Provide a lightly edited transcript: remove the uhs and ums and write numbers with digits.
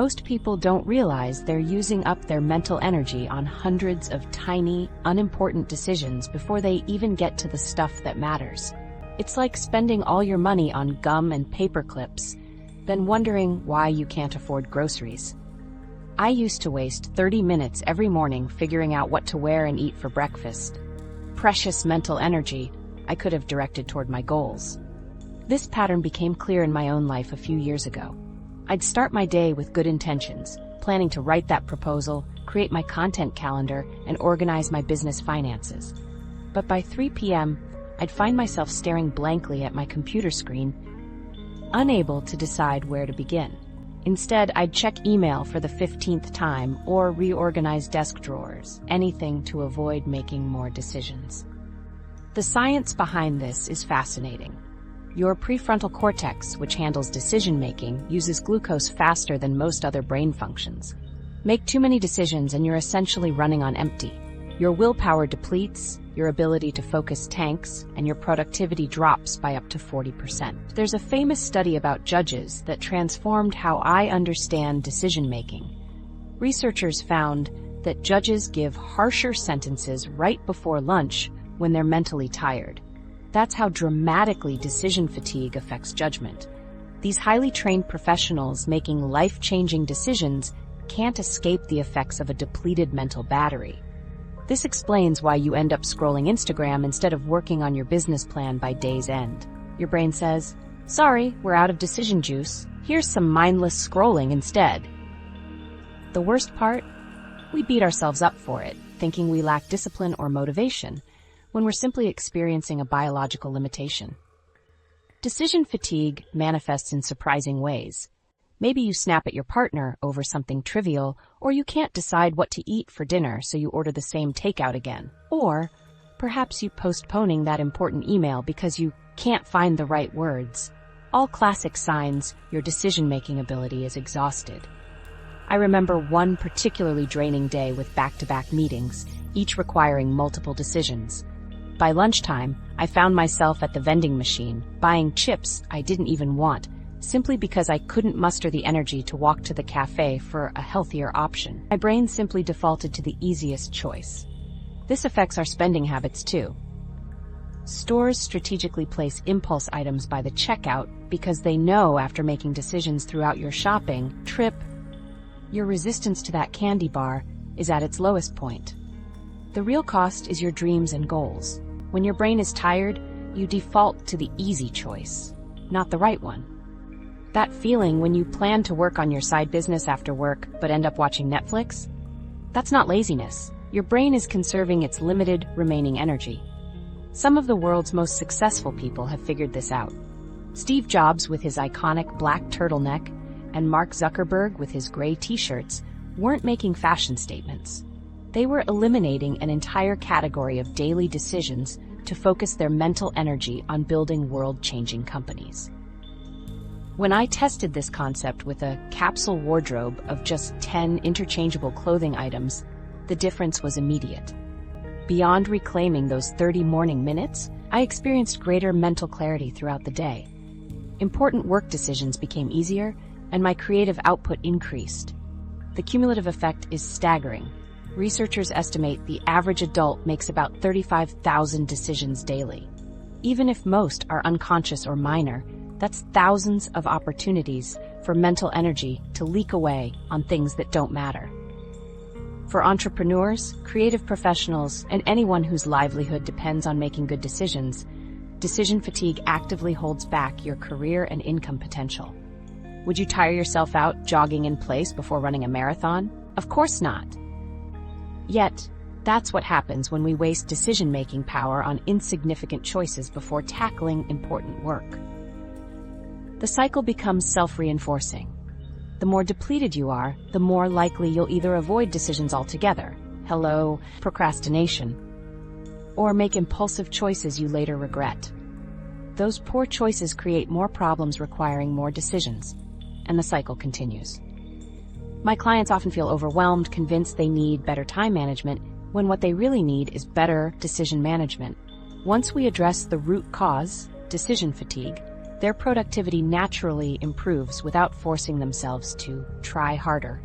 Most people don't realize they're using up their mental energy on hundreds of tiny, unimportant decisions before they even get to the stuff that matters. It's like spending all your money on gum and paper clips, then wondering why you can't afford groceries. I used to waste 30 minutes every morning figuring out what to wear and eat for breakfast. Precious mental energy I could have directed toward my goals. This pattern became clear in my own life a few years ago. I'd start my day with good intentions, planning to write that proposal, create my content calendar, and organize my business finances. But by 3 p.m., I'd find myself staring blankly at my computer screen, unable to decide where to begin. Instead, I'd check email for the 15th time or reorganize desk drawers, anything to avoid making more decisions. The science behind this is fascinating. Your prefrontal cortex, which handles decision-making, uses glucose faster than most other brain functions. Make too many decisions and you're essentially running on empty. Your willpower depletes, your ability to focus tanks, and your productivity drops by up to 40%. There's a famous study about judges that transformed how I understand decision-making. Researchers found that judges give harsher sentences right before lunch when they're mentally tired. That's how dramatically decision fatigue affects judgment. These highly trained professionals making life-changing decisions can't escape the effects of a depleted mental battery. This explains why you end up scrolling Instagram instead of working on your business plan by day's end. Your brain says, "Sorry, we're out of decision juice. Here's some mindless scrolling instead." The worst part? We beat ourselves up for it, thinking we lack discipline or motivation, when we're simply experiencing a biological limitation. Decision fatigue manifests in surprising ways. Maybe you snap at your partner over something trivial, or you can't decide what to eat for dinner, so you order the same takeout again. Or perhaps you postponing that important email because you can't find the right words. All classic signs your decision-making ability is exhausted. I remember one particularly draining day with back-to-back meetings, each requiring multiple decisions. By lunchtime, I found myself at the vending machine, buying chips I didn't even want, simply because I couldn't muster the energy to walk to the cafe for a healthier option. My brain simply defaulted to the easiest choice. This affects our spending habits too. Stores strategically place impulse items by the checkout because they know after making decisions throughout your shopping trip, your resistance to that candy bar is at its lowest point. The real cost is your dreams and goals. When your brain is tired, you default to the easy choice, not the right one. That feeling when you plan to work on your side business after work but end up watching Netflix? That's not laziness. Your brain is conserving its limited remaining energy. Some of the world's most successful people have figured this out. Steve Jobs with his iconic black turtleneck and Mark Zuckerberg with his gray t-shirts weren't making fashion statements. They were eliminating an entire category of daily decisions to focus their mental energy on building world-changing companies. When I tested this concept with a capsule wardrobe of just 10 interchangeable clothing items, the difference was immediate. Beyond reclaiming those 30 morning minutes, I experienced greater mental clarity throughout the day. Important work decisions became easier, and my creative output increased. The cumulative effect is staggering. Researchers estimate the average adult makes about 35,000 decisions daily. Even if most are unconscious or minor, that's thousands of opportunities for mental energy to leak away on things that don't matter. For entrepreneurs, creative professionals, and anyone whose livelihood depends on making good decisions, decision fatigue actively holds back your career and income potential. Would you tire yourself out jogging in place before running a marathon? Of course not. Yet, that's what happens when we waste decision-making power on insignificant choices before tackling important work. The cycle becomes self-reinforcing. The more depleted you are, the more likely you'll either avoid decisions altogether, hello, procrastination, or make impulsive choices you later regret. Those poor choices create more problems requiring more decisions, and the cycle continues. My clients often feel overwhelmed, convinced they need better time management, when what they really need is better decision management. Once we address the root cause, decision fatigue, their productivity naturally improves without forcing themselves to try harder.